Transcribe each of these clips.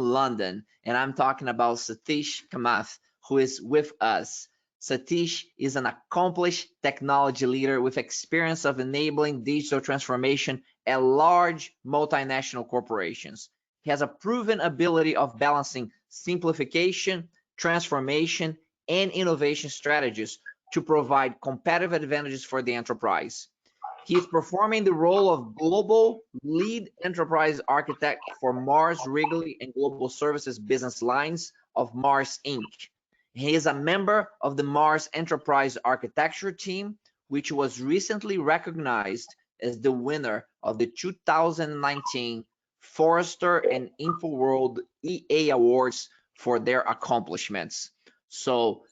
London, and I'm talking about Sathish Kamath, who is with us. Sathish is an accomplished technology leader with experience of enabling digital transformation at large multinational corporations. He has a proven ability of balancing simplification, transformation, and innovation strategies to provide competitive advantages for the enterprise. He is performing the role of global lead enterprise architect for Mars Wrigley and Global Services business lines of Mars Inc. He is a member of the Mars Enterprise Architecture team, which was recently recognized as the winner of the 2019 Forrester and InfoWorld EA Awards for their accomplishments. So,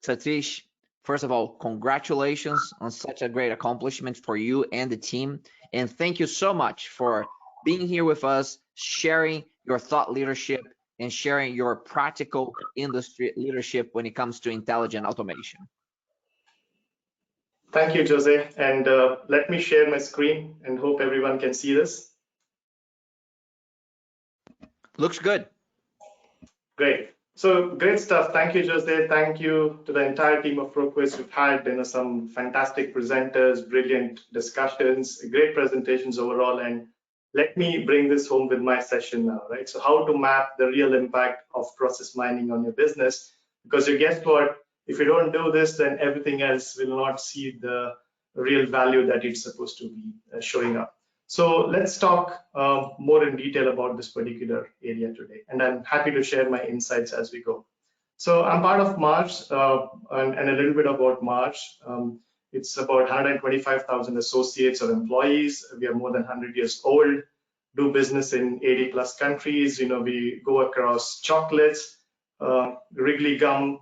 Sathish, first of all, congratulations on such a great accomplishment for you and the team. And thank you so much for being here with us, sharing your thought leadership and sharing your practical industry leadership when it comes to intelligent automation. Thank you, Jose. And let me share my screen and hope everyone can see this. Looks good. Great. So great stuff. Thank you, Jose. Thank you to the entire team of Proqis. We've had some fantastic presenters, brilliant discussions, great presentations overall. And let me bring this home with my session now, right? So how to map the real impact of process mining on your business? Because you guess what? If you don't do this, then everything else will not see the real value that it's supposed to be showing up. So let's talk more in detail about this particular area today, and I'm happy to share my insights as we go. So I'm part of Mars, and a little bit about Mars. It's about 125,000 associates or employees. We are more than 100 years old, do business in 80 plus countries. We go across chocolates, Wrigley gum,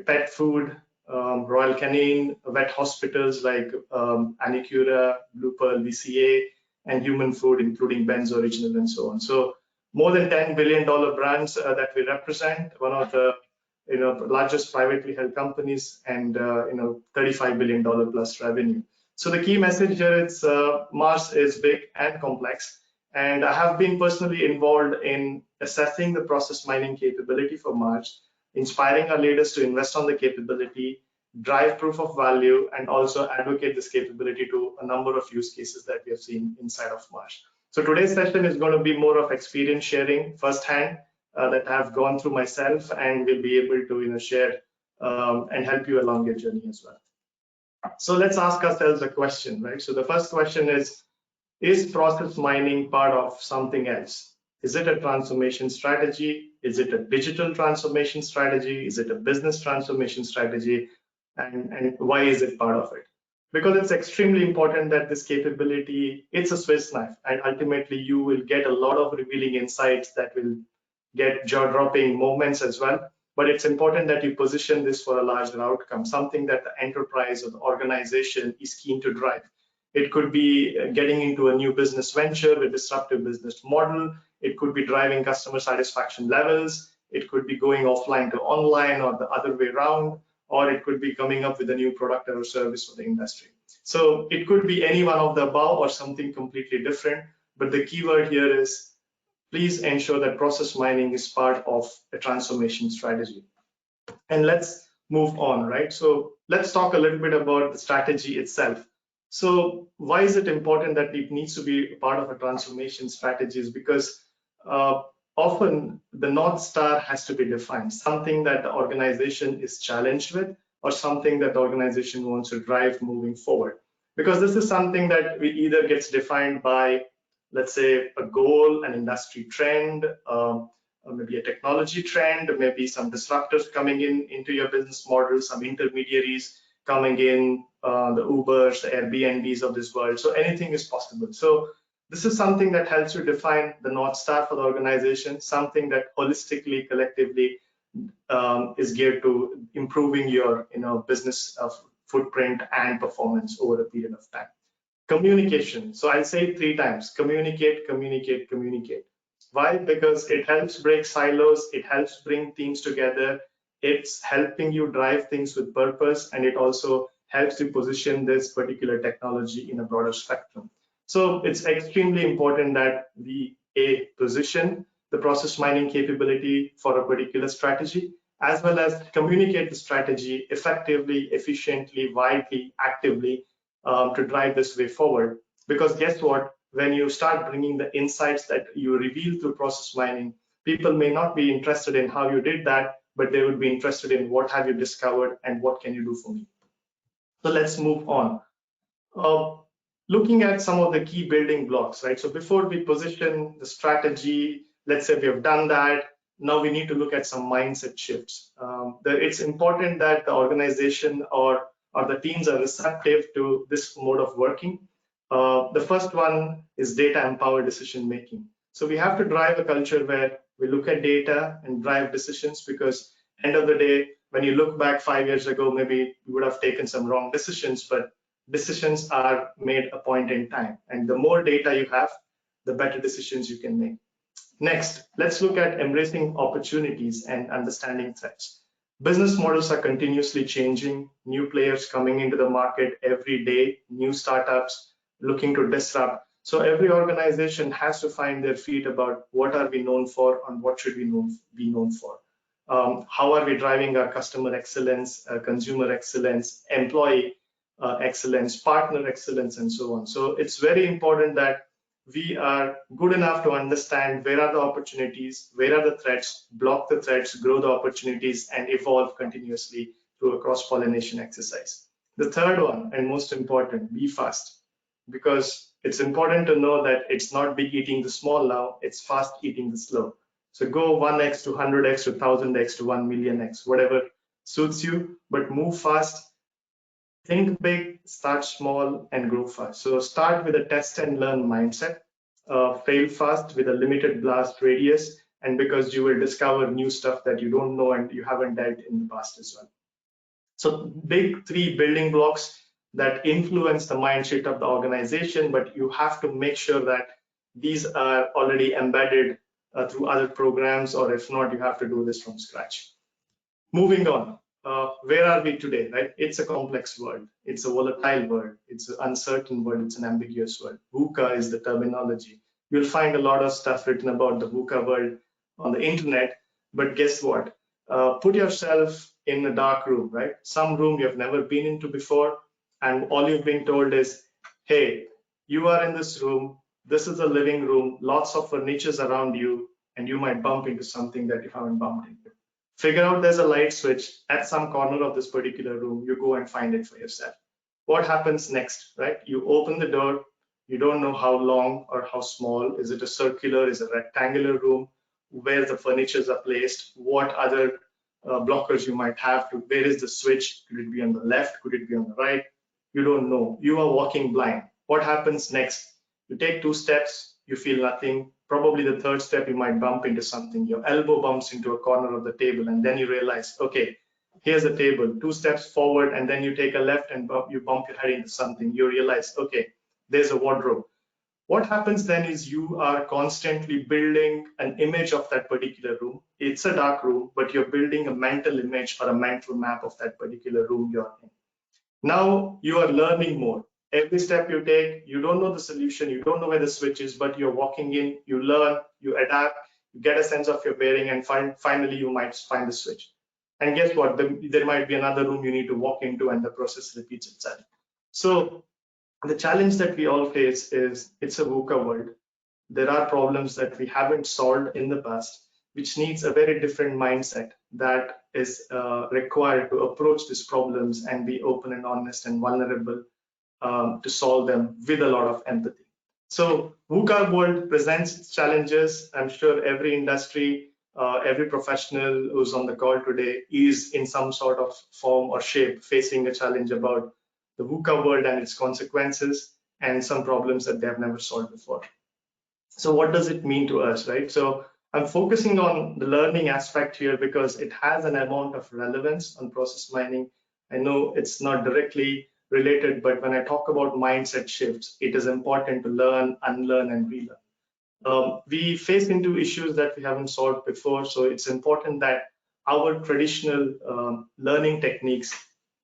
pet food, Royal Canin, vet hospitals like Anicura, Blue Pearl, VCA, and human food, including Ben's Original and so on. So more than $10 billion brands that we represent, one of the largest privately held companies, and $35 billion plus revenue. So the key message here is Mars is big and complex, and I have been personally involved in assessing the process mining capability for Mars, inspiring our leaders to invest on the capability, drive proof of value, and also advocate this capability to a number of use cases that we have seen inside of Mars. So today's session is going to be more of experience sharing firsthand that I've gone through myself, and will be able to share and help you along your journey as well. So let's ask ourselves a question, right? So the first question is process mining part of something else? Is it a transformation strategy? Is it a digital transformation strategy? Is it a business transformation strategy? And why is it part of it? Because it's extremely important that this capability, it's a Swiss knife, and ultimately you will get a lot of revealing insights that will get jaw-dropping moments as well. But it's important that you position this for a larger outcome, something that the enterprise or the organization is keen to drive. It could be getting into a new business venture, a disruptive business model. It could be driving customer satisfaction levels. It could be going offline to online or the other way around, or it could be coming up with a new product or service for the industry. So it could be any one of the above or something completely different. But the keyword here is please ensure that process mining is part of a transformation strategy. And let's move on, right? So let's talk a little bit about the strategy itself. So why is it important that it needs to be part of a transformation strategy? Is because often the North Star has to be defined, something that the organization is challenged with, or something that the organization wants to drive moving forward. Because this is something that we either gets defined by, let's say, a goal, an industry trend, or maybe a technology trend, maybe some disruptors coming into your business model, some intermediaries coming in, the Ubers, the Airbnbs of this world. So anything is possible. So this is something that helps you define the North Star for the organization, something that holistically, collectively is geared to improving your business footprint and performance over a period of time. Communication. So I'll say it 3 times: communicate, communicate, communicate. Why? Because it helps break silos, it helps bring teams together, it's helping you drive things with purpose, and it also helps you position this particular technology in a broader spectrum. So it's extremely important that we position the process mining capability for a particular strategy, as well as communicate the strategy effectively, efficiently, widely, actively to drive this way forward. Because guess what? When you start bringing the insights that you reveal through process mining, people may not be interested in how you did that, but they would be interested in what have you discovered and what can you do for me. So let's move on. Looking at some of the key building blocks, right? So before we position the strategy, let's say we have done that, now we need to look at some mindset shifts. It's important that the organization or the teams are receptive to this mode of working. The first one is data empowered decision making. So we have to drive a culture where we look at data and drive decisions, because end of the day, when you look back 5 years ago, maybe you would have taken some wrong decisions, but decisions are made a point in time. And the more data you have, the better decisions you can make. Next, let's look at embracing opportunities and understanding threats. Business models are continuously changing, new players coming into the market every day, new startups looking to disrupt. So every organization has to find their feet about what are we known for and what should we be known for. How are we driving our customer excellence, consumer excellence, employee excellence, partner excellence, and so on. So it's very important that we are good enough to understand where are the opportunities, where are the threats, block the threats, grow the opportunities, and evolve continuously through a cross-pollination exercise. The third one, and most important, be fast, because it's important to know that it's not big eating the small now, it's fast eating the slow. So go 1x to 100x to 1000x to 1 millionx, whatever suits you, but move fast. Think big, start small, and grow fast. So start with a test and learn mindset, fail fast with a limited blast radius, and because you will discover new stuff that you don't know and you haven't dealt in the past as well. So big 3 building blocks that influence the mindset of the organization, but you have to make sure that these are already embedded through other programs, or if not, you have to do this from scratch. Moving on. Where are we today, right? It's a complex world. It's a volatile world. It's an uncertain world. It's an ambiguous world. VUCA is the terminology. You'll find a lot of stuff written about the VUCA world on the internet, but guess what? Put yourself in a dark room, right? Some room you have never been into before, and all you've been told is, hey, you are in this room. This is a living room, lots of furnitures around you, and you might bump into something that you haven't bumped into. Figure out there's a light switch at some corner of this particular room, you go and find it for yourself. What happens next, right? You open the door, you don't know how long or how small, is it a circular, is it a rectangular room, where the furnitures are placed, what other blockers you might have to, where is the switch, could it be on the left, could it be on the right, you don't know, you are walking blind. What happens next? You take 2 steps, you feel nothing. Probably the 3rd step, you might bump into something. Your elbow bumps into a corner of the table, and then you realize, okay, here's the table. 2 steps forward, and then you take a left and you bump your head into something. You realize, okay, there's a wardrobe. What happens then is you are constantly building an image of that particular room. It's a dark room, but you're building a mental image or a mental map of that particular room you're in. Now you are learning more. Every step you take, you don't know the solution, you don't know where the switch is, but you're walking in, you learn, you adapt, you get a sense of your bearing, and finally you might find the switch. And guess what? There might be another room you need to walk into, and the process repeats itself. So the challenge that we all face is it's a VUCA world. There are problems that we haven't solved in the past, which needs a very different mindset that is required to approach these problems and be open and honest and vulnerable to solve them with a lot of empathy. So VUCA world presents its challenges. I'm sure every industry, every professional who's on the call today is in some sort of form or shape facing a challenge about the VUCA world and its consequences and some problems that they have never solved before. So what does it mean to us, right? So I'm focusing on the learning aspect here because it has an amount of relevance on process mining. I know it's not directly related, but when I talk about mindset shifts, it is important to learn, unlearn, and relearn. We face into issues that we haven't solved before, so it's important that our traditional learning techniques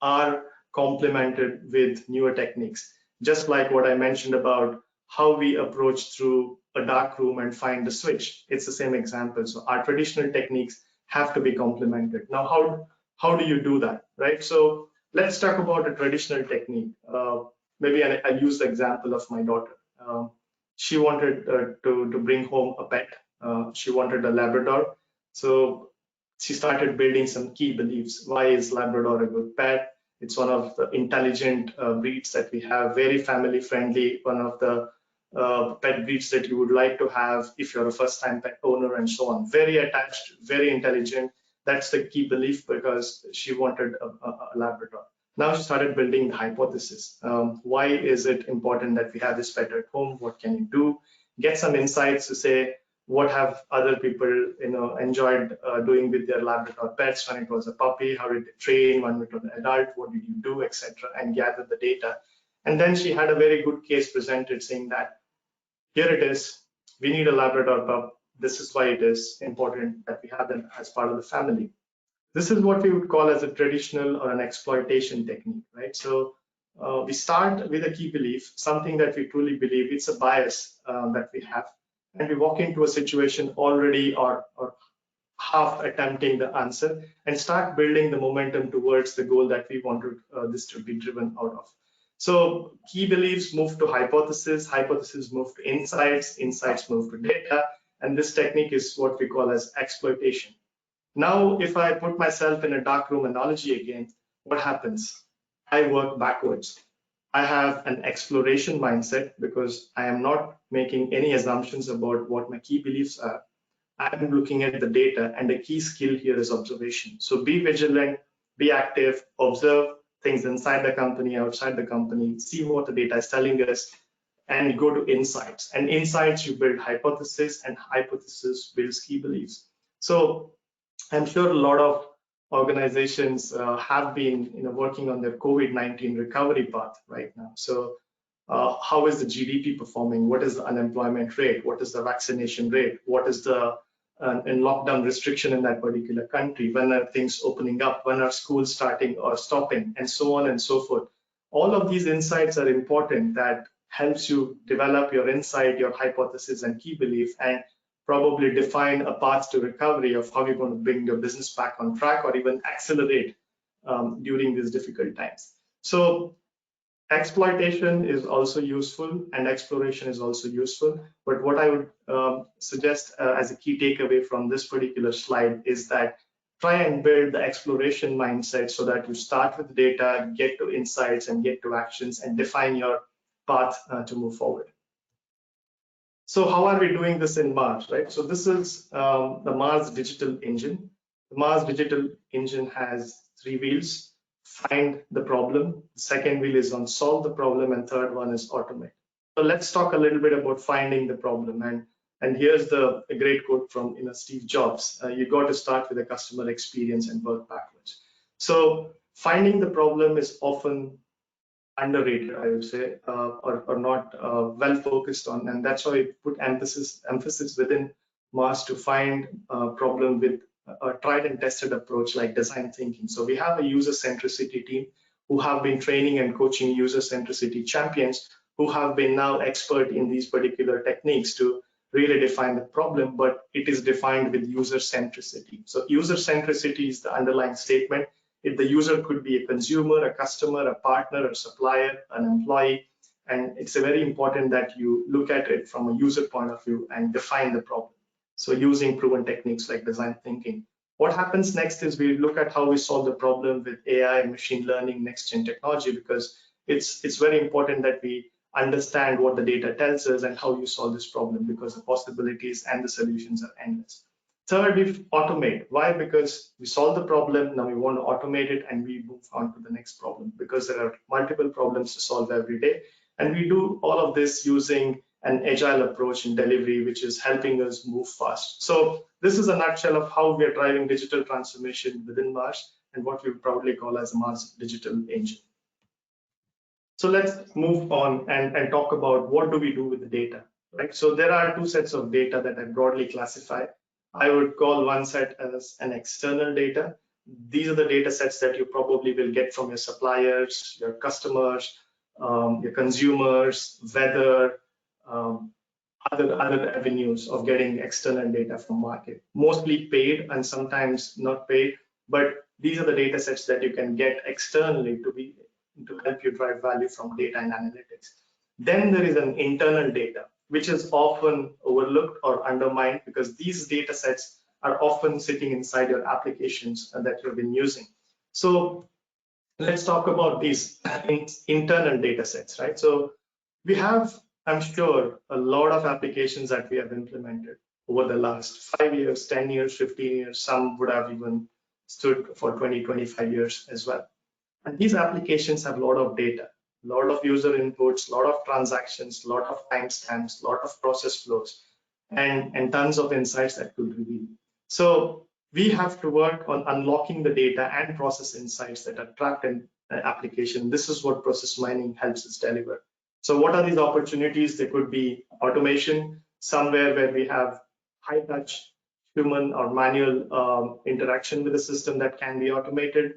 are complemented with newer techniques. Just like what I mentioned about how we approach through a dark room and find the switch. It's the same example. So our traditional techniques have to be complemented. Now, how do you do that, right? So let's talk about a traditional technique. Maybe I use the example of my daughter. She wanted to bring home a pet. She wanted a Labrador. So she started building some key beliefs. Why is Labrador a good pet? It's one of the intelligent breeds that we have, very family friendly, one of the pet breeds that you would like to have if you're a first time pet owner and so on. Very attached, very intelligent. That's the key belief because she wanted a Labrador. Now she started building the hypothesis. Why is it important that we have this pet at home? What can you do? Get some insights to say, what have other people enjoyed doing with their Labrador pets when it was a puppy? How did they train when it was an adult? What did you do, etc. And gather the data. And then she had a very good case presented saying that here it is, we need a Labrador pup. This is why it is important that we have them as part of the family. This is what we would call as a traditional or an exploitation technique, right? So we start with a key belief, something that we truly believe. It's a bias that we have, and we walk into a situation already or half attempting the answer and start building the momentum towards the goal that we want this to be driven out of. So key beliefs move to hypothesis, hypothesis move to insights, insights move to data, and this technique is what we call as exploitation. Now, if I put myself in a dark room analogy again, what happens? I work backwards. I have an exploration mindset because I am not making any assumptions about what my key beliefs are. I'm looking at the data, and the key skill here is observation. So be vigilant, be active, observe things inside the company, outside the company, see what the data is telling us, and go to insights. And insights, you build hypothesis, and hypothesis builds key beliefs. So I'm sure a lot of organizations have been working on their COVID-19 recovery path right now. So how is the GDP performing? What is the unemployment rate? What is the vaccination rate? What is the in lockdown restriction in that particular country? When are things opening up? When are schools starting or stopping? And so on and so forth. All of these insights are important. That helps you develop your insight, your hypothesis, and key belief, and probably define a path to recovery of how you're going to bring your business back on track or even accelerate during these difficult times. So exploitation is also useful and exploration is also useful. But what I would suggest as a key takeaway from this particular slide is that try and build the exploration mindset so that you start with data, get to insights and get to actions and define your path to move forward. So how are we doing this in Mars, right? So this is the Mars Digital Engine. The Mars Digital Engine has 3 wheels. Find the problem. The second wheel is on solve the problem, and third one is automate. So let's talk a little bit about finding the problem. And here's a great quote from Steve Jobs. You got to start with the customer experience and work backwards. So finding the problem is often underrated, I would say, or not well focused on, and that's why we put emphasis within Mars to find a problem with a tried and tested approach like design thinking. So we have a user centricity team who have been training and coaching user centricity champions who have been now expert in these particular techniques to really define the problem, but it is defined with user centricity. So user centricity is the underlying statement. If the user could be a consumer, a customer, a partner, a supplier, an employee, and it's very important that you look at it from a user point of view and define the problem. So using proven techniques like design thinking. What happens next is we look at how we solve the problem with AI, machine learning, next-gen technology, because it's very important that we understand what the data tells us and how you solve this problem, because the possibilities and the solutions are endless. Third, we automate. Why? Because we solve the problem, now we want to automate it and we move on to the next problem, because there are multiple problems to solve every day. And we do all of this using an agile approach in delivery, which is helping us move fast. So this is a nutshell of how we are driving digital transformation within Mars and what we would probably call as a Mars Digital Engine. So let's move on and talk about what do we do with the data, right? So there are 2 sets of data that I broadly classify. I would call one set as an external data. These are the data sets that you probably will get from your suppliers, your customers, your consumers, weather, other avenues of getting external data from market, mostly paid and sometimes not paid, but these are the data sets that you can get externally to help you drive value from data and analytics. Then there is an internal data, which is often overlooked or undermined because these data sets are often sitting inside your applications that you've been using. So let's talk about these internal data sets, right? So we have, I'm sure, a lot of applications that we have implemented over the last 5 years, 10 years, 15 years. Some would have even stood for 20, 25 years as well. And these applications have a lot of data, a lot of user inputs, a lot of transactions, a lot of timestamps, a lot of process flows, and tons of insights that could reveal. So we have to work on unlocking the data and process insights that are trapped in an application. This is what process mining helps us deliver. So what are these opportunities? There could be automation, somewhere where we have high touch human or manual interaction with the system that can be automated.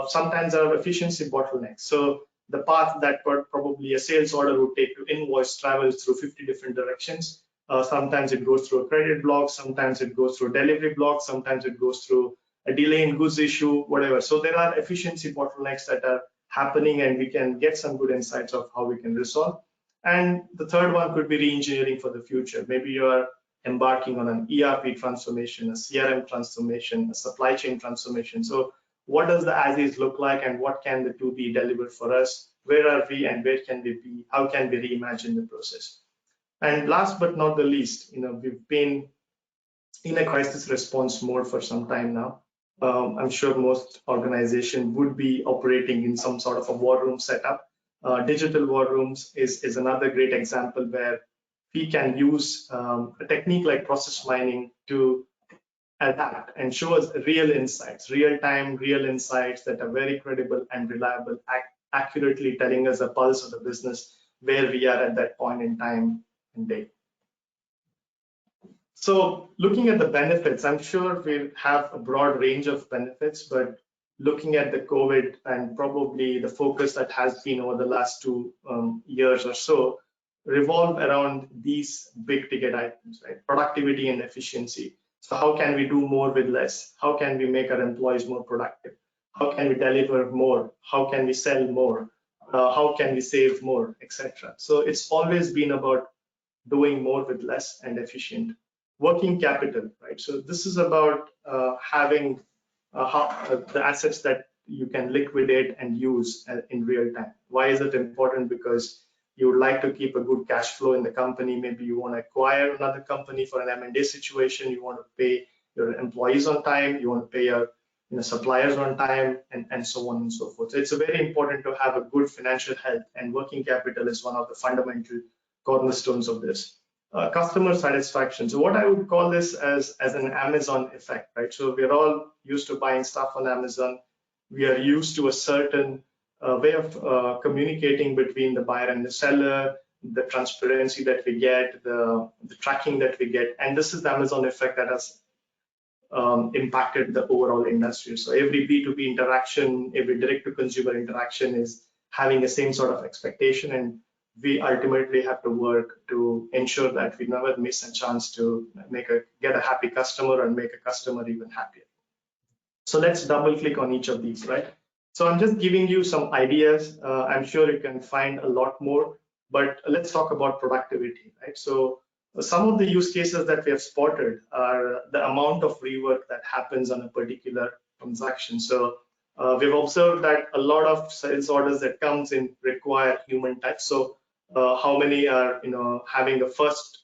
Sometimes there are efficiency bottlenecks. So the path that probably a sales order would take to invoice travels through 50 different directions. Sometimes it goes through a credit block, sometimes it goes through a delivery block, sometimes it goes through a delay in goods issue, whatever. So there are efficiency bottlenecks that are happening, and we can get some good insights of how we can resolve. And the third one could be re-engineering for the future. Maybe you are embarking on an ERP transformation, a CRM transformation, a supply chain transformation. So what does the as-is look like, and what can the 2B deliver for us? Where are we, and where can we be? How can we reimagine the process? And last but not the least, we've been in a crisis response mode for some time now. I'm sure most organizations would be operating in some sort of a war room setup. Digital war rooms is another great example where we can use a technique like process mining to adapt and show us real insights, real-time, real insights that are very credible and reliable, accurately telling us the pulse of the business, where we are at that point in time and day. So looking at the benefits, I'm sure we have a broad range of benefits, but looking at the COVID and probably the focus that has been over the last 2 years or so revolve around these big ticket items, right? Productivity and efficiency. So how can we do more with less? How can we make our employees more productive? How can we deliver more? How can we sell more? How can we save more, etc. So it's always been about doing more with less and efficient. Working capital, right? So this is about having the assets that you can liquidate and use in real time. Why is it important? Because you would like to keep a good cash flow in the company. Maybe you want to acquire another company for an M&A situation. You want to pay your employees on time. You want to pay your suppliers on time, and so on and so forth. So it's very important to have a good financial health, and working capital is one of the fundamental cornerstones of this. Customer satisfaction. So what I would call this as an Amazon effect, right? So we're all used to buying stuff on Amazon. We are used to a certain way of communicating between the buyer and the seller, the transparency that we get, the tracking that we get, and this is the Amazon effect that has impacted the overall industry. So every B2B interaction, every direct-to-consumer interaction is having the same sort of expectation, and we ultimately have to work to ensure that we never miss a chance to get a happy customer and make a customer even happier. So let's double click on each of these, right? So I'm just giving you some ideas. I'm sure you can find a lot more, but let's talk about productivity, right? So some of the use cases that we have spotted are the amount of rework that happens on a particular transaction. So we've observed that a lot of sales orders that comes in require human touch. So how many are having a first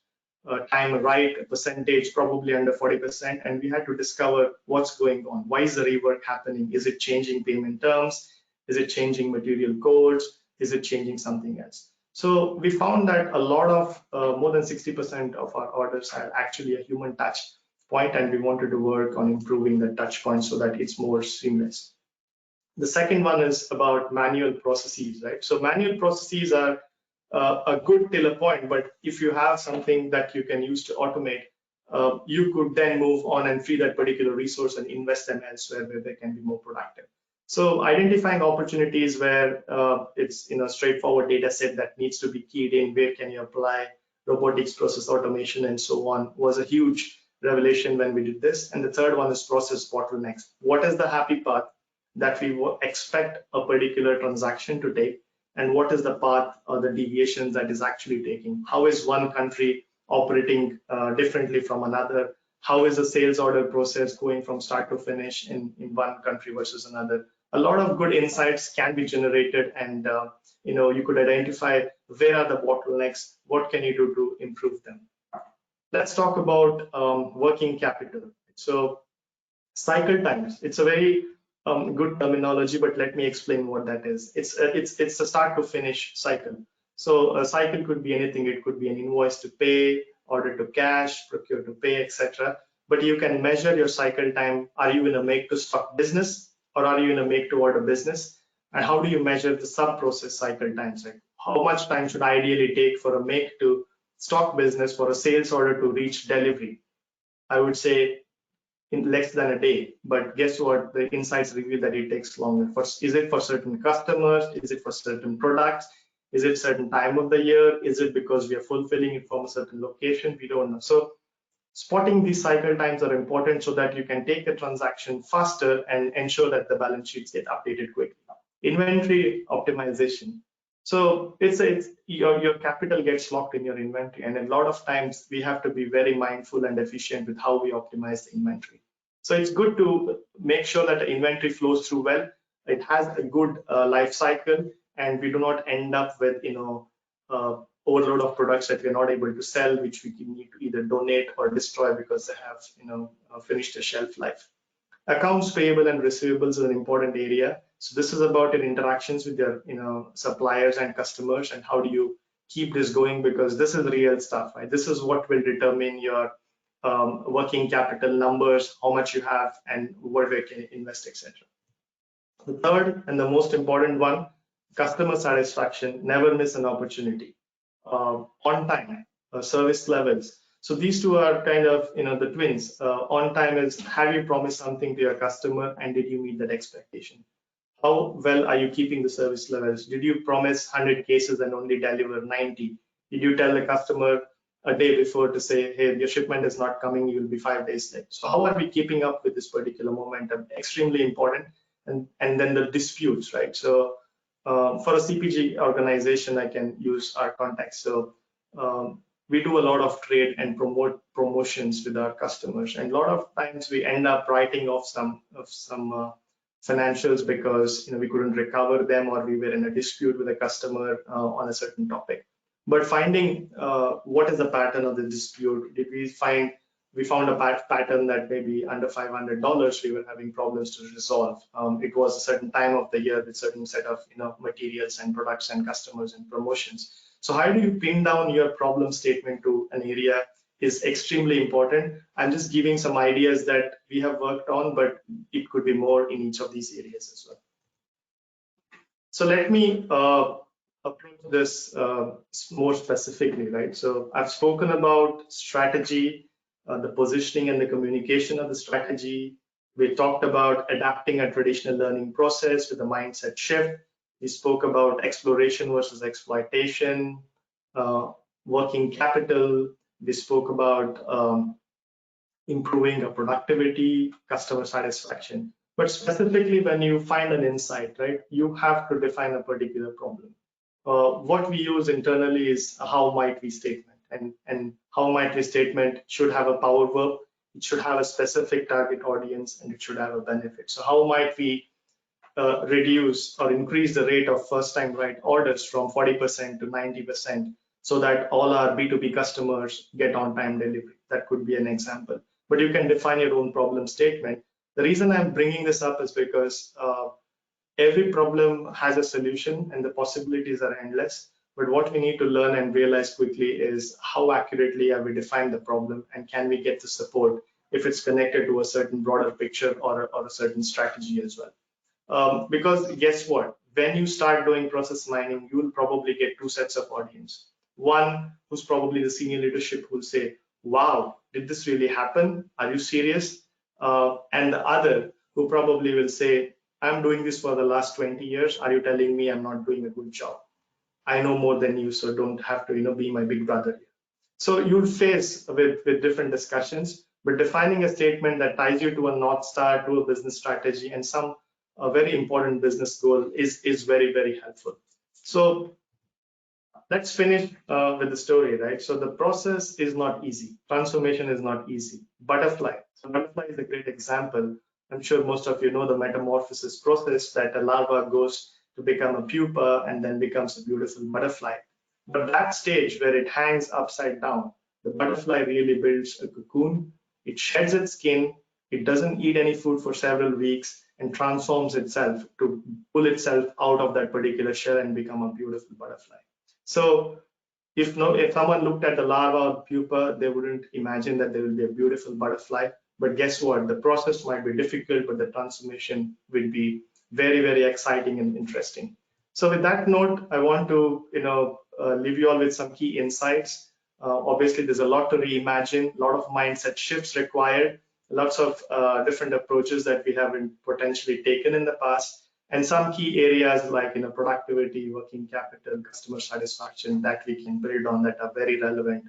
time right percentage, probably under 40%, and we had to discover what's going on. Why is the rework happening? Is it changing payment terms? Is it changing material codes? Is it changing something else? So we found that a lot of more than 60% of our orders had actually a human touch point, and we wanted to work on improving the touch point so that it's more seamless. The second one is about manual processes, right? So manual processes are a good till a point, but if you have something that you can use to automate, you could then move on and free that particular resource and invest them elsewhere where they can be more productive. So identifying opportunities where it's straightforward data set that needs to be keyed in, where can you apply robotics, process automation, and so on, was a huge revelation when we did this. And the third one is process bottlenecks. What is the happy path that we expect a particular transaction to take, and what is the path or the deviations that is actually taking? How is one country operating differently from another? How is the sales order process going from start to finish in one country versus another? A lot of good insights can be generated, and you could identify where are the bottlenecks, what can you do to improve them. Let's talk about working capital. So cycle times, it's a very good terminology, but let me explain what that is. It's a start to finish cycle. So a cycle could be anything. It could be an invoice to pay, order to cash, procure to pay, etc. But you can measure your cycle time. Are you in a make to stock business, or are you in a make to order business? And how do you measure the sub process cycle times? Like how much time should ideally take for a make to stock business for a sales order to reach delivery? I would say in less than a day, but guess what? The insights reveal that it takes longer. Is it for certain customers? Is it for certain products? Is it certain time of the year? Is it because we are fulfilling it from a certain location? We don't know. So spotting these cycle times are important so that you can take the transaction faster and ensure that the balance sheets get updated quickly. Inventory optimization. So it's your capital gets locked in your inventory, and a lot of times we have to be very mindful and efficient with how we optimize the inventory. So it's good to make sure that the inventory flows through well. It has a good life cycle, and we do not end up with overload of products that we're not able to sell, which we need to either donate or destroy because they have finished their shelf life. Accounts payable and receivables is an important area. So this is about your interactions with your suppliers and customers, and how do you keep this going, because this is real stuff, right? This is what will determine your working capital numbers, how much you have, and where we can invest, etc. The third and the most important one, customer satisfaction. Never miss an opportunity. On time, service levels. So these two are kind of the twins. On time is, have you promised something to your customer, and did you meet that expectation? How well are you keeping the service levels? Did you promise 100 cases and only deliver 90? Did you tell the customer a day before to say, hey, your shipment is not coming, you will be 5 days late? So how are we keeping up with this particular momentum? Extremely important. And then the disputes, right? So for a CPG organization, I can use our context. So we do a lot of trade and promotions with our customers, and a lot of times we end up writing off some financials because we couldn't recover them, or we were in a dispute with a customer on a certain topic. But finding what is the pattern of the dispute, we found a pattern that maybe under $500 we were having problems to resolve. It was a certain time of the year with certain set of materials and products and customers and promotions. So how do you pin down your problem statement to an area is extremely important. I'm just giving some ideas that we have worked on, but it could be more in each of these areas as well. So let me approach this more specifically, right? So I've spoken about strategy, the positioning and the communication of the strategy. We talked about adapting a traditional learning process with a mindset shift. We spoke about exploration versus exploitation, working capital. We spoke about improving the productivity, customer satisfaction. But specifically, when you find an insight, right, you have to define a particular problem. What we use internally is a how might we statement, and how might we statement should have a power verb, it should have a specific target audience, and it should have a benefit. So how might we reduce or increase the rate of first-time right orders from 40% to 90%, so that all our B2B customers get on-time delivery? That could be an example. But you can define your own problem statement. The reason I'm bringing this up is because every problem has a solution and the possibilities are endless. But what we need to learn and realize quickly is how accurately have we defined the problem, and can we get the support if it's connected to a certain broader picture or a certain strategy as well. Because guess what? When you start doing process mining, you will probably get two sets of audience. One who's probably the senior leadership who will say, wow, did this really happen? Are you serious? And the other who probably will say, I'm doing this for the last 20 years. Are you telling me I'm not doing a good job? I know more than you, so don't have to be my big brother here. So you'll face with different discussions, but defining a statement that ties you to a North Star, to a business strategy, and some a very important business goal is very, very helpful. So let's finish with the story, right? So the process is not easy. Transformation is not easy. Butterfly. So butterfly is a great example. I'm sure most of you know the metamorphosis process, that a larva goes to become a pupa and then becomes a beautiful butterfly. But that stage where it hangs upside down, the butterfly really builds a cocoon. It sheds its skin. It doesn't eat any food for several weeks and transforms itself to pull itself out of that particular shell and become a beautiful butterfly. So if someone looked at the larva or pupa, they wouldn't imagine that there will be a beautiful butterfly. But guess what? The process might be difficult, but the transformation will be very, very exciting and interesting. So with that note, I want to leave you all with some key insights. Obviously, there's a lot to reimagine, a lot of mindset shifts required, lots of different approaches that we haven't potentially taken in the past, and some key areas like productivity, working capital, customer satisfaction that we can build on that are very relevant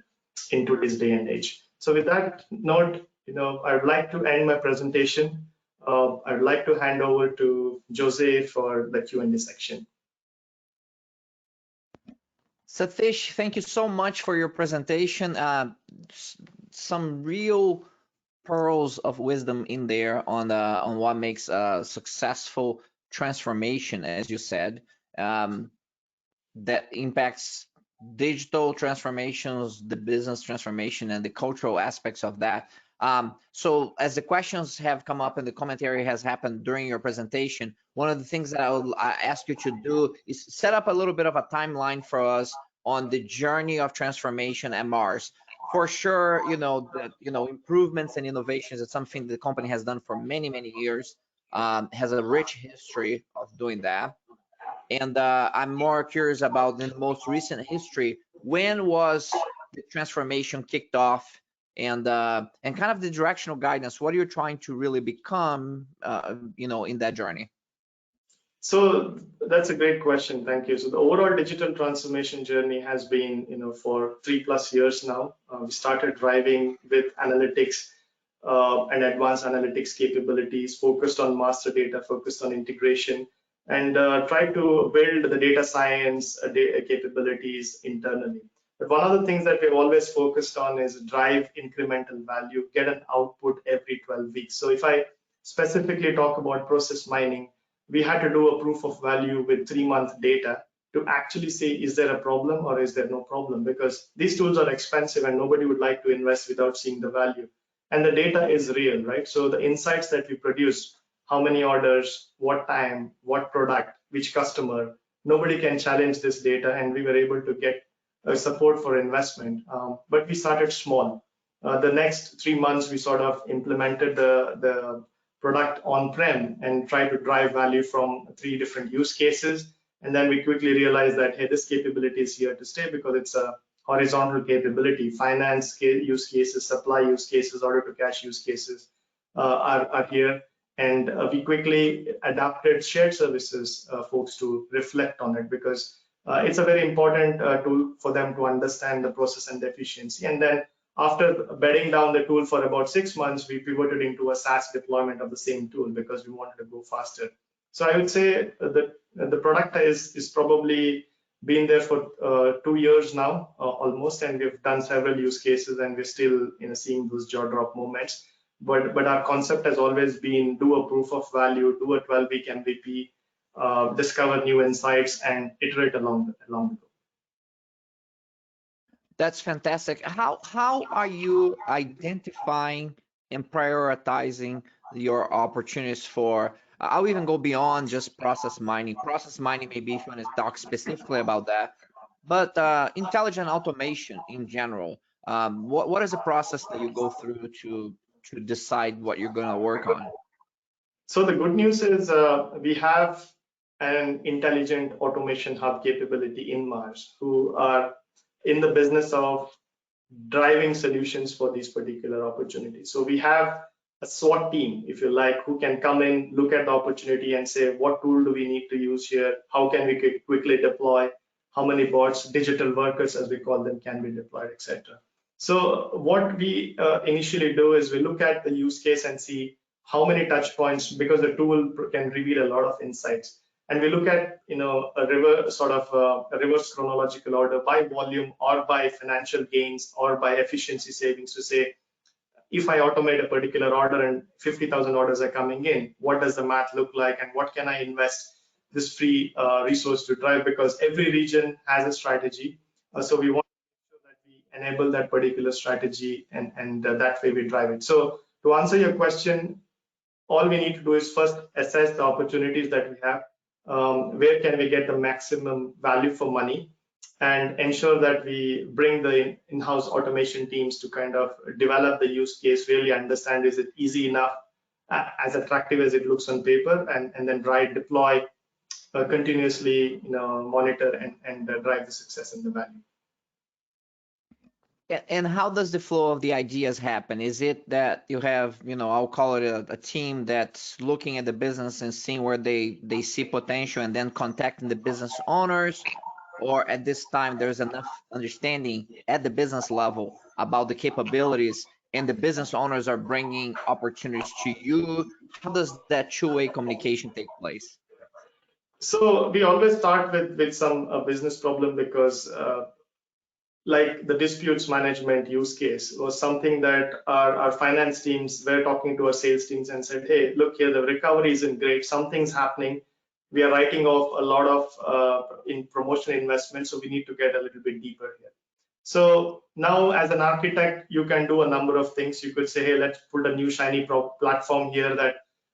in today's day and age. So with that note, I would like to end my presentation. I would like to hand over to Jose for the Q&A section. Sathish, thank you so much for your presentation. Some real pearls of wisdom in there on what makes a successful transformation, as you said, that impacts digital transformations, the business transformation, and the cultural aspects of that. So as the questions have come up and the commentary has happened during your presentation, one of the things that I ask you to do is set up a little bit of a timeline for us on the journey of transformation at Mars. For sure, improvements and innovations is something the company has done for many, many years, has a rich history of doing that. And I'm more curious about in the most recent history, when was the transformation kicked off, and kind of the directional guidance, what are you trying to really become, in that journey? So that's a great question. Thank you. So the overall digital transformation journey has been, for 3+ years now. We started driving with analytics and advanced analytics capabilities, focused on master data, focused on integration, and tried to build the data science capabilities internally. But one of the things that we've always focused on is drive incremental value, get an output every 12 weeks. So if I specifically talk about process mining, we had to do a proof of value with 3-month data to actually say, is there a problem or is there no problem? Because these tools are expensive and nobody would like to invest without seeing the value. And the data is real, right? So the insights that we produce, how many orders, what time, what product, which customer, nobody can challenge this data, and we were able to get support for investment. But we started small. The next 3 months, we sort of implemented the product on-prem and try to drive value from 3 different use cases. And then we quickly realized that, hey, this capability is here to stay because it's a horizontal capability. Finance use cases, supply use cases, order to cash use cases are here. And we quickly adapted shared services folks to reflect on it, because it's a very important tool for them to understand the process and the efficiency. And then after bedding down the tool for about 6 months, we pivoted into a SaaS deployment of the same tool because we wanted to go faster. So I would say that the product is probably been there for 2 years now, almost, and we've done several use cases, and we're still seeing those jaw drop moments. But our concept has always been do a proof of value, do a 12-week MVP, discover new insights, and iterate along the way. That's fantastic. How are you identifying and prioritizing your opportunities for? I'll even go beyond just process mining. Process mining, maybe if you want to talk specifically about that, but intelligent automation in general. What is the process that you go through to decide what you're going to work on? So the good news is we have an intelligent automation hub capability in Mars, who are in the business of driving solutions for these particular opportunities. So we have a SWAT team, if you like, who can come in, look at the opportunity and say, what tool do we need to use here? How can we quickly deploy? How many bots, digital workers, as we call them, can be deployed, etc. So what we initially do is we look at the use case and see how many touch points, because the tool can reveal a lot of insights. And we look at, a reverse chronological order by volume or by financial gains or by efficiency savings to say, if I automate a particular order and 50,000 orders are coming in, what does the math look like, and what can I invest this free resource to drive? Because every region has a strategy, so we want to make sure that we enable that particular strategy, and that way we drive it. So to answer your question, all we need to do is first assess the opportunities that we have, where can we get the maximum value for money, and ensure that we bring the in-house automation teams to kind of develop the use case, really understand, is it easy enough, as attractive as it looks on paper, and then deploy, continuously, monitor and drive the success and the value. And how does the flow of the ideas happen? Is it that you have, I'll call it a team that's looking at the business and seeing where they see potential and then contacting the business owners? Or at this time, there's enough understanding at the business level about the capabilities and the business owners are bringing opportunities to you? How does that two-way communication take place? So we always start with some business problem, because like the disputes management use case was something that our finance teams were talking to our sales teams and said, hey, look here, the recovery isn't great, something's happening, we are writing off a lot of in promotion investment, so we need to get a little bit deeper here. So now as an architect, you can do a number of things. You could say, hey, let's put a new shiny platform here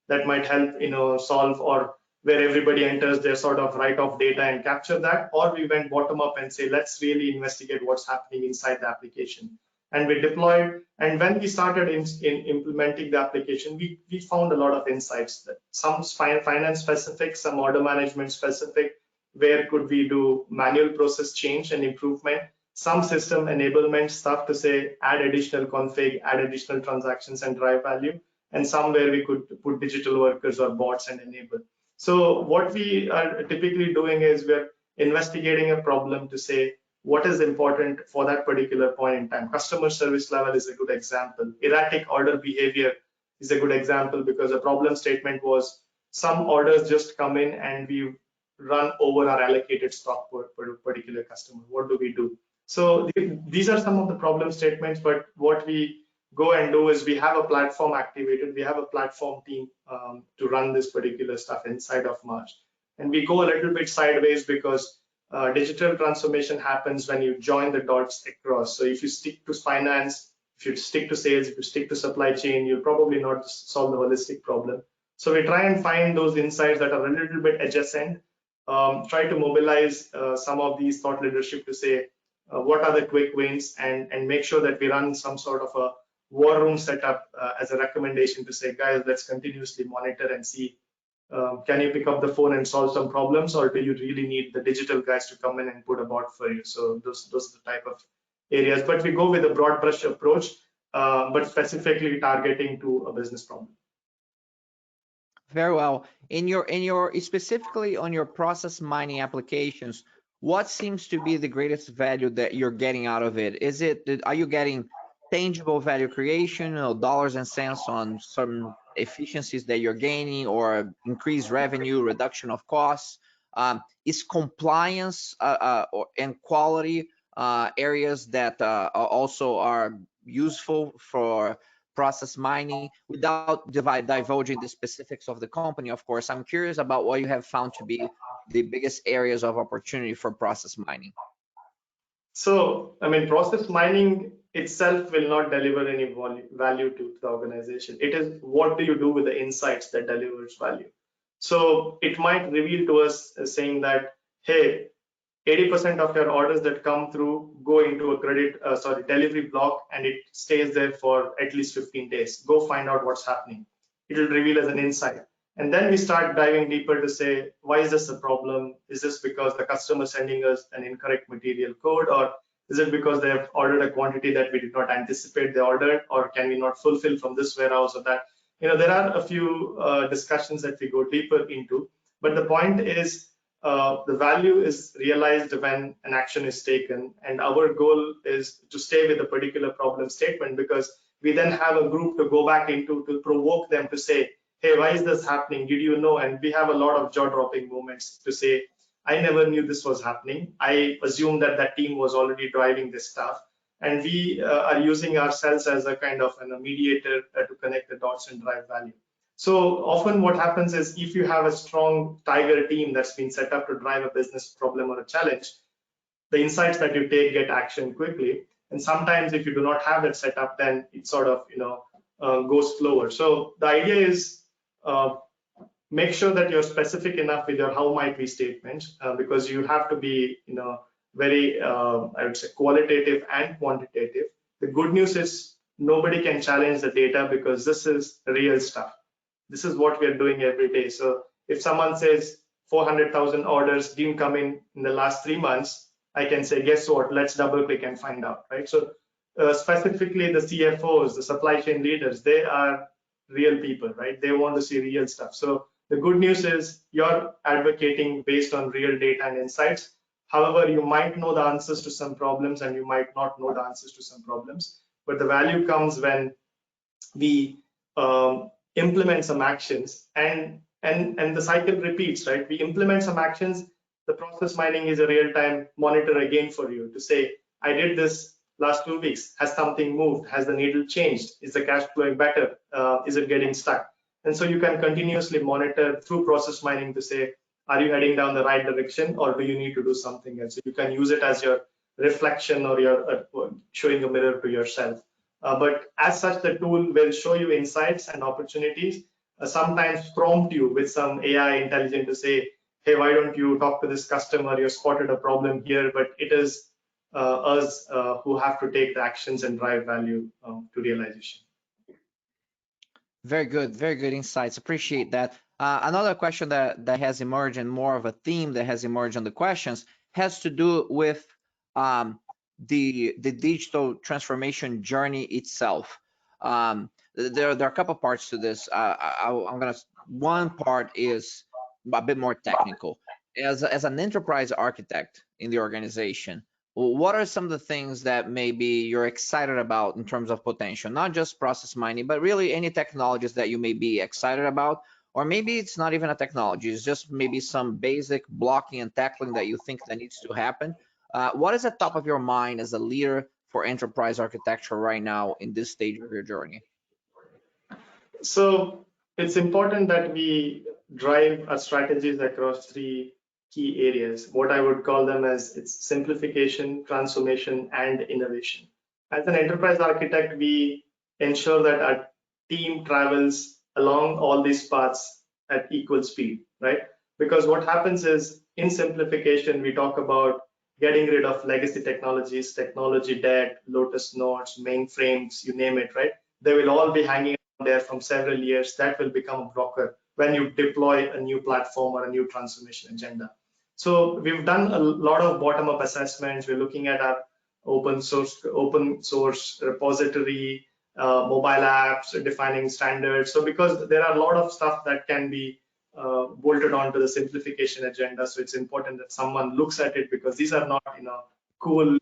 that might help, solve, or where everybody enters their sort of write-off data and capture that. Or we went bottom up and say, let's really investigate what's happening inside the application. And we deployed. And when we started in implementing the application, we found a lot of insights, that some finance specific, some order management specific, where could we do manual process change and improvement, some system enablement stuff to say, add additional config, add additional transactions and drive value, and somewhere we could put digital workers or bots and enable. So what we are typically doing is we're investigating a problem to say what is important for that particular point in time. Customer service level is a good example. Erratic order behavior is a good example, because the problem statement was some orders just come in and we run over our allocated stock per particular customer. What do we do? So these are some of the problem statements, but what we go and do is we have a platform activated, we have a platform team to run this particular stuff inside of March. And we go a little bit sideways, because digital transformation happens when you join the dots across. So if you stick to finance, if you stick to sales, if you stick to supply chain, you'll probably not solve the holistic problem. So we try and find those insights that are a little bit adjacent, try to mobilize some of these thought leadership to say, what are the quick wins, and make sure that we run some sort of a war room setup as a recommendation to say, guys, let's continuously monitor and see, can you pick up the phone and solve some problems, or do you really need the digital guys to come in and put a bot for you? So those are the type of areas, but we go with a broad brush approach, but specifically targeting to a business problem. Very well. In your specifically on your process mining applications, what seems to be the greatest value that you're getting out of it? Are you getting tangible value creation, dollars and cents on some efficiencies that you're gaining, or increased revenue, reduction of costs? Is compliance and quality areas that also are useful for process mining? Without divulging the specifics of the company, of course, I'm curious about what you have found to be the biggest areas of opportunity for process mining. So, I mean, process mining itself will not deliver any value to the organization. It is what do you do with the insights that delivers value. So it might reveal to us saying that, hey, 80% of your orders that come through go into a delivery block, and it stays there for at least 15 days. Go find out what's happening. It will reveal as an insight. And then we start diving deeper to say, why is this a problem? Is this because the customer is sending us an incorrect material code, or is it because they have ordered a quantity that we did not anticipate they ordered, or can we not fulfill from this warehouse or that? There are a few discussions that we go deeper into, but the point is the value is realized when an action is taken, and our goal is to stay with a particular problem statement, because we then have a group to go back into to provoke them to say, hey, why is this happening? Did you know? And we have a lot of jaw-dropping moments to say, I never knew this was happening. I assumed that that team was already driving this stuff. And we are using ourselves as a kind of a mediator to connect the dots and drive value. So often what happens is, if you have a strong tiger team that's been set up to drive a business problem or a challenge, the insights that you take get action quickly. And sometimes if you do not have that set up, then it sort of goes slower. So the idea is make sure that you're specific enough with your how might we statements, because you have to be very I would say qualitative and quantitative. The good news is nobody can challenge the data, because this is real stuff. This is what we are doing every day. So if someone says 400,000 orders didn't come in the last 3 months, I can say, guess what? Let's double click and find out, right? So specifically the CFOs, the supply chain leaders, they are real people, right? They want to see real stuff. So the good news is you're advocating based on real data and insights. However, you might know the answers to some problems and you might not know the answers to some problems. But the value comes when we implement some actions, and the cycle repeats, right? We implement some actions. The process mining is a real-time monitor again for you to say, I did this last 2 weeks. Has something moved? Has the needle changed? Is the cash flowing better? Is it getting stuck? And so you can continuously monitor through process mining to say, are you heading down the right direction, or do you need to do something else? So you can use it as your reflection, or your showing a mirror to yourself. But as such, the tool will show you insights and opportunities, sometimes prompt you with some AI intelligence to say, hey, why don't you talk to this customer? You spotted a problem here, but it is us who have to take the actions and drive value to realization. Very good insights. Appreciate that. Another question that has emerged, and more of a theme that has emerged on the questions, has to do with the digital transformation journey itself. There are a couple parts to this. One part is a bit more technical. As an enterprise architect in the organization, what are some of the things that maybe you're excited about in terms of potential? Not just process mining, but really any technologies that you may be excited about, or maybe it's not even a technology, it's just maybe some basic blocking and tackling that you think that needs to happen. What is at top of your mind as a leader for enterprise architecture right now in this stage of your journey? So it's important that we drive our strategies across 3 key areas. What I would call them as it's simplification, transformation, and innovation. As an enterprise architect, we ensure that our team travels along all these paths at equal speed, right? Because what happens is, in simplification, we talk about getting rid of legacy technologies, technology debt, Lotus nodes, mainframes, you name it, right? They will all be hanging there from several years. That will become a blocker when you deploy a new platform or a new transformation agenda. So we've done a lot of bottom-up assessments. We're looking at our open source repository, mobile apps, defining standards. So because there are a lot of stuff that can be bolted onto the simplification agenda, so it's important that someone looks at it, because these are not cool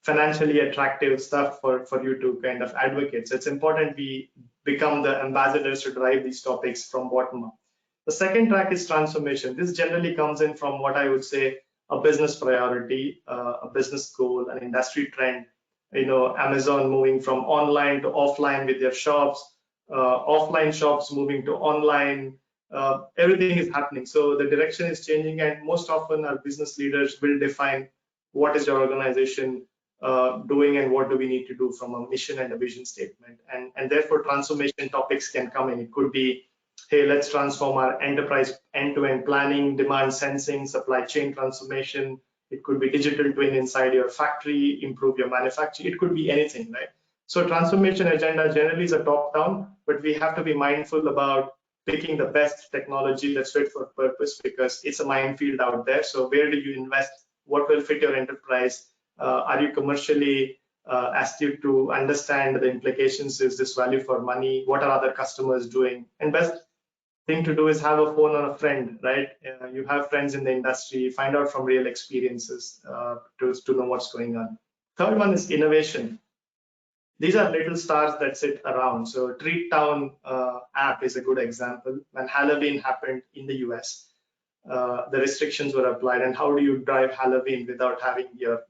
financially attractive stuff for you to kind of advocate. So it's important we become the ambassadors to drive these topics from bottom up. The second track is transformation. This generally comes in from what I would say a business priority, a business goal, an industry trend. Amazon moving from online to offline with their shops, offline shops moving to online. Everything is happening. So the direction is changing, and most often our business leaders will define what is your organization doing and what do we need to do from a mission and a vision statement. And therefore transformation topics can come in. It could be, hey, let's transform our enterprise end-to-end planning, demand sensing, supply chain transformation. It could be digital twin inside your factory, improve your manufacturing. It could be anything, right? So transformation agenda generally is a top-down, but we have to be mindful about picking the best technology that's fit for purpose, because it's a minefield out there. So where do you invest? What will fit your enterprise? Are you commercially astute to understand the implications? Is this value for money? What are other customers doing? And best thing to do is have a phone on a friend, right? You have friends in the industry, find out from real experiences to know what's going on. Third one is innovation. These are little stars that sit around. So Treat Town app is a good example. When Halloween happened in the US, the restrictions were applied, and how do you drive Halloween without having your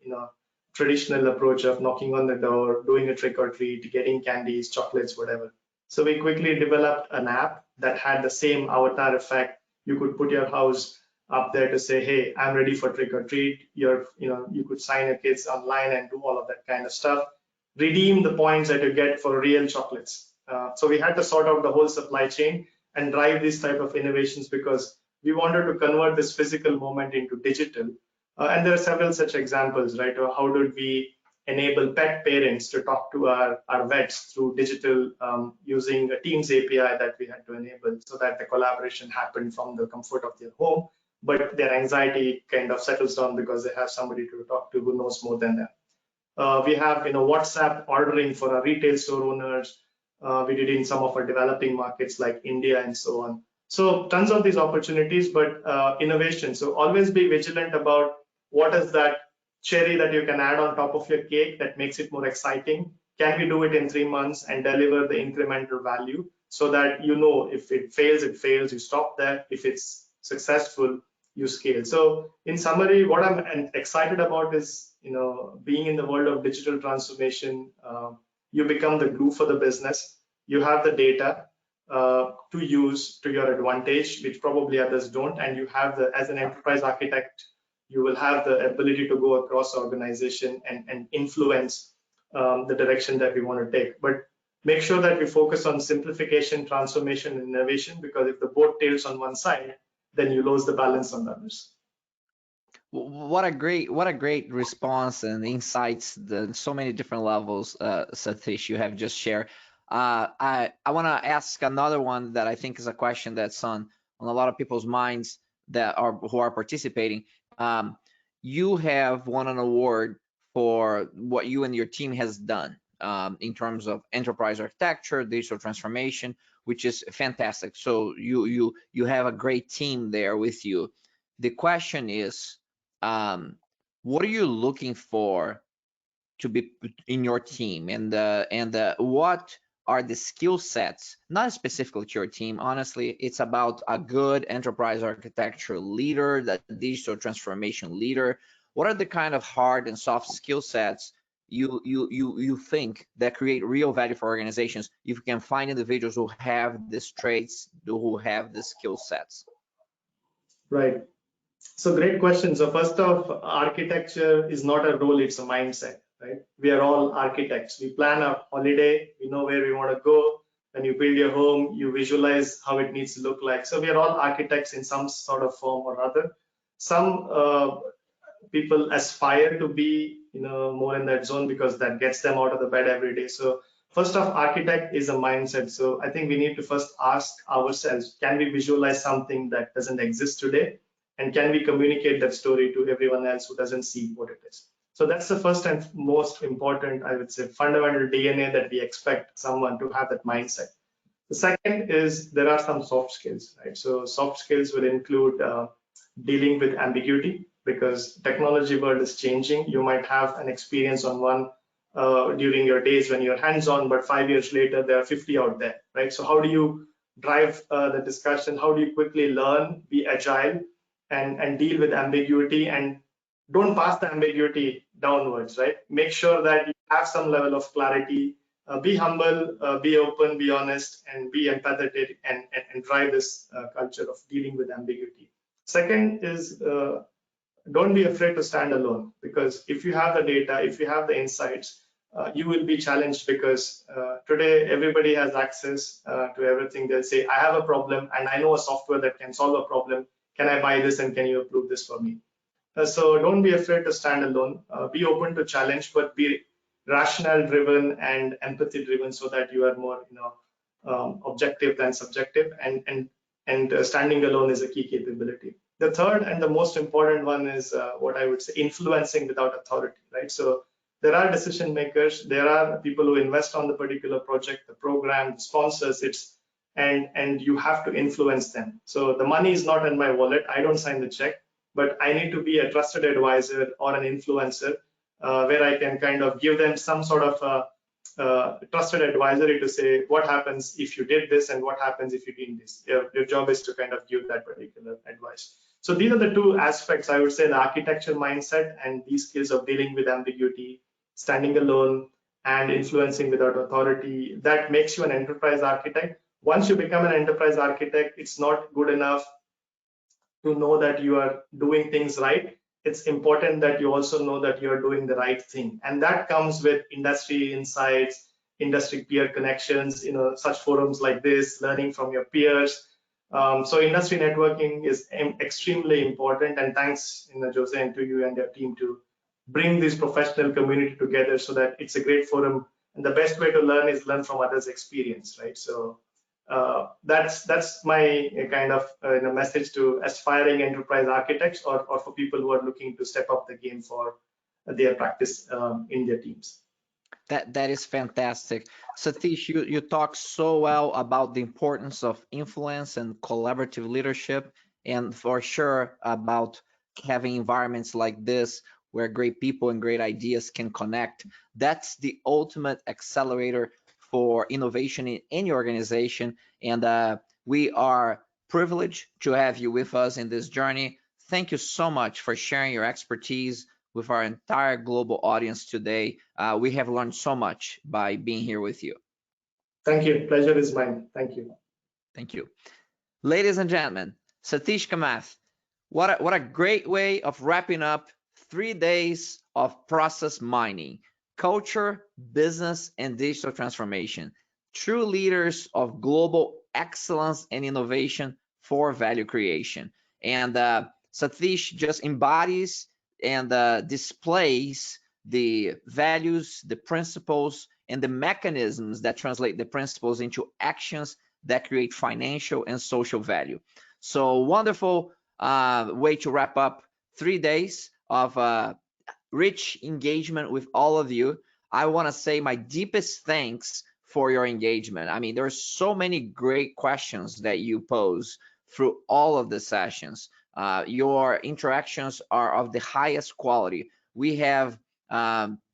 traditional approach of knocking on the door, doing a trick or treat, getting candies, chocolates, whatever. So we quickly developed an app that had the same avatar effect. You could put your house up there to say, hey, I'm ready for trick or treat. You could sign your kids online and do all of that kind of stuff. Redeem the points that you get for real chocolates. So we had to sort out the whole supply chain and drive these type of innovations because we wanted to convert this physical moment into digital. And there are several such examples, right? How did we enable pet parents to talk to our vets through digital using a Teams API that we had to enable so that the collaboration happened from the comfort of their home, but their anxiety kind of settles down because they have somebody to talk to who knows more than them. We have WhatsApp ordering for our retail store owners. We did in some of our developing markets like India and so on. So tons of these opportunities, but innovation. So always be vigilant about what is that cherry that you can add on top of your cake that makes it more exciting. Can we do it in 3 months and deliver the incremental value so that if it fails, you stop there. If it's successful, you scale. So in summary, what I'm excited about is, being in the world of digital transformation, you become the glue for the business. You have the data to use to your advantage, which probably others don't. And you have as an enterprise architect, you will have the ability to go across organization and influence the direction that we want to take. But make sure that we focus on simplification, transformation, and innovation, because if the boat tails on one side, then you lose the balance on the others. What a great response and insights. So many different levels, Sathish, you have just shared. I want to ask another one that I think is a question that's on a lot of people's minds who are participating. You have won an award for what you and your team has done in terms of enterprise architecture, digital transformation, which is fantastic. So you have a great team there with you. The question is, what are you looking for to be in your team, and what are the skill sets, not specifically to your team, honestly, it's about a good enterprise architecture leader, the digital transformation leader. What are the kind of hard and soft skill sets you think that create real value for organizations if you can find individuals who have these traits, who have the skill sets? Right. So great question. So first off, architecture is not a role, it's a mindset, right? We are all architects. We plan a holiday, we know where we want to go. When you build your home, you visualize how it needs to look like. So we are all architects in some sort of form or other. Some people aspire to be more in that zone because that gets them out of the bed every day. So first off, architect is a mindset. So I think we need to first ask ourselves, can we visualize something that doesn't exist today? And can we communicate that story to everyone else who doesn't see what it is? So that's the first and most important, I would say, fundamental DNA that we expect someone to have, that mindset. The second is there are some soft skills, right? So soft skills will include dealing with ambiguity, because technology world is changing. You might have an experience on one during your days when you're hands-on, but 5 years later there are 50 out there, right? So how do you drive the discussion? How do you quickly learn, be agile, and deal with ambiguity, and don't pass the ambiguity downwards, right? Make sure that you have some level of clarity, be humble, be open, be honest, and be empathetic, and drive this culture of dealing with ambiguity. Second is don't be afraid to stand alone, because if you have the data, if you have the insights, you will be challenged, because today everybody has access to everything. They'll say, I have a problem and I know a software that can solve a problem. Can I buy this and can you approve this for me? So don't be afraid to stand alone. Be open to challenge, but be rational driven and empathy driven, so that you are more objective than subjective, and standing alone is a key capability. The third and the most important one is what I would say, influencing without authority, right? So there are decision makers, there are people who invest on the particular project, the program, the sponsors. It's and you have to influence them. So the money is not in my wallet. I don't sign the check, but I need to be a trusted advisor or an influencer where I can kind of give them some sort of trusted advisory to say what happens if you did this and what happens if you did this. Your job is to kind of give that particular advice. So these are the two aspects, I would say, the architecture mindset and these skills of dealing with ambiguity, standing alone, and influencing without authority. That makes you an enterprise architect. Once you become an enterprise architect, it's not good enough to know that you are doing things right. It's important that you also know that you are doing the right thing. And that comes with industry insights, industry peer connections, such forums like this, learning from your peers. So industry networking is extremely important. And thanks, Jose, and to you and your team to bring this professional community together so that it's a great forum. And the best way to learn is learn from others' experience, right? So that's my kind of message to aspiring enterprise architects or for people who are looking to step up the game for their practice in their teams. That is fantastic. Sathish, you talk so well about the importance of influence and collaborative leadership, and for sure about having environments like this where great people and great ideas can connect. That's the ultimate accelerator for innovation in any organization. And we are privileged to have you with us in this journey. Thank you so much for sharing your expertise with our entire global audience today. We have learned so much by being here with you. Thank you. Pleasure is mine. Thank you. Thank you. Ladies and gentlemen, Sathish Kamath, what a great way of wrapping up 3 days of process mining, culture, business, and digital transformation. True leaders of global excellence and innovation for value creation. And Sathish just embodies and displays the values, the principles, and the mechanisms that translate the principles into actions that create financial and social value. So wonderful way to wrap up 3 days of rich engagement with all of you. I want to say my deepest thanks for your engagement. I mean, there are so many great questions that you pose through all of the sessions. Your interactions are of the highest quality. We have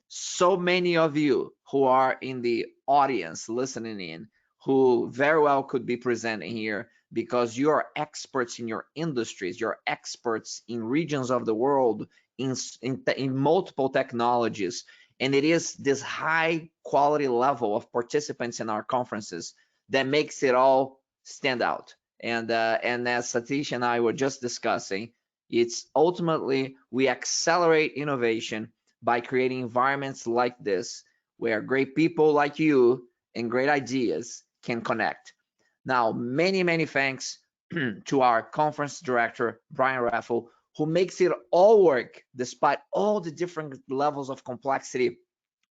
so many of you who are in the audience listening in who very well could be presenting here because you are experts in your industries, you're experts in regions of the world, in multiple technologies. And it is this high quality level of participants in our conferences that makes it all stand out. And as Sathish and I were just discussing, it's ultimately we accelerate innovation by creating environments like this where great people like you and great ideas can connect. Now, many thanks to our conference director, Brian Raffel, who makes it all work despite all the different levels of complexity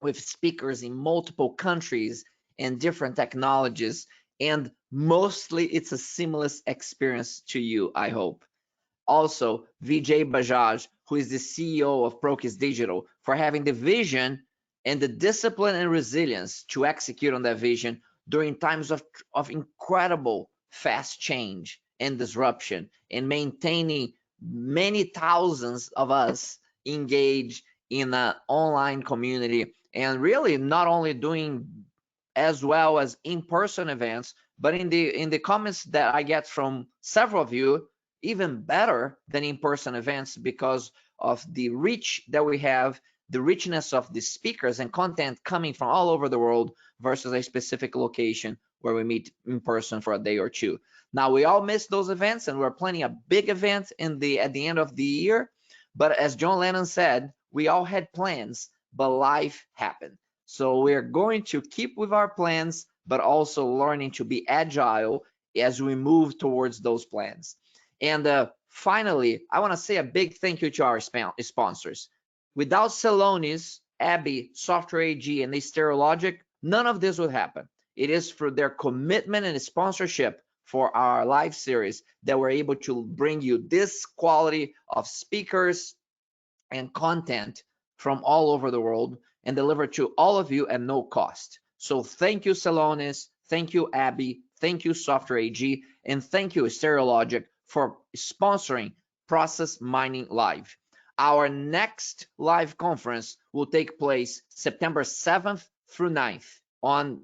with speakers in multiple countries and different technologies. And mostly it's a seamless experience to you, I hope. Also, Vijay Bajaj, who is the CEO of Proqis Digital, for having the vision and the discipline and resilience to execute on that vision during times of incredible fast change and disruption, and maintaining many thousands of us engaged in an online community, and really not only doing as well as in-person events, but in the comments that I get from several of you, even better than in-person events because of the reach that we have, the richness of the speakers and content coming from all over the world versus a specific location where we meet in person for a day or two. Now, we all miss those events, and we're planning a big event at the end of the year. But as John Lennon said, we all had plans, but life happened. So we're going to keep with our plans, but also learning to be agile as we move towards those plans. And finally, I want to say a big thank you to our sponsors. Without Celonis, Abby, Software AG, and Asterologic, none of this would happen. It is for their commitment and sponsorship for our live series that we're able to bring you this quality of speakers and content from all over the world and deliver to all of you at no cost. So thank you, Celonis. Thank you, Abby. Thank you, Software AG, and thank you, Stereologic, for sponsoring Process Mining Live. Our next live conference will take place September 7th through 9th on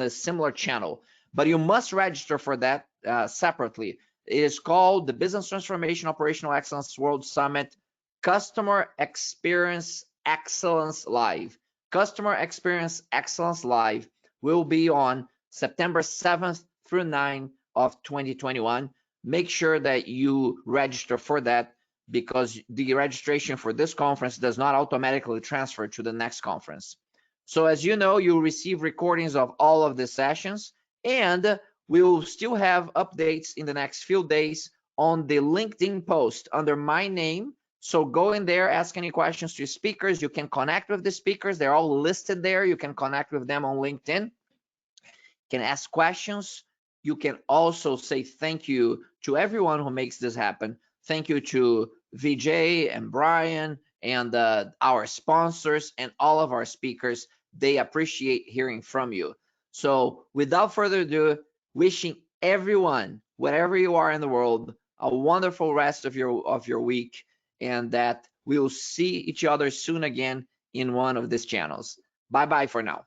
a similar channel, but you must register for that separately. It is called the Business Transformation Operational Excellence World Summit Customer Experience Excellence Live. Customer Experience Excellence Live will be on September 7th through 9th of 2021. Make sure that you register for that, because the registration for this conference does not automatically transfer to the next conference. So as you know, you'll receive recordings of all of the sessions, and we will still have updates in the next few days on the LinkedIn post under my name. So go in there, ask any questions to speakers. You can connect with the speakers. They're all listed there. You can connect with them on LinkedIn. You can ask questions. You can also say thank you to everyone who makes this happen. Thank you to Vijay and Brian and our sponsors and all of our speakers. They appreciate hearing from you. So without further ado, wishing everyone, wherever you are in the world, a wonderful rest of your week, and that we will see each other soon again in one of these channels. Bye bye for now.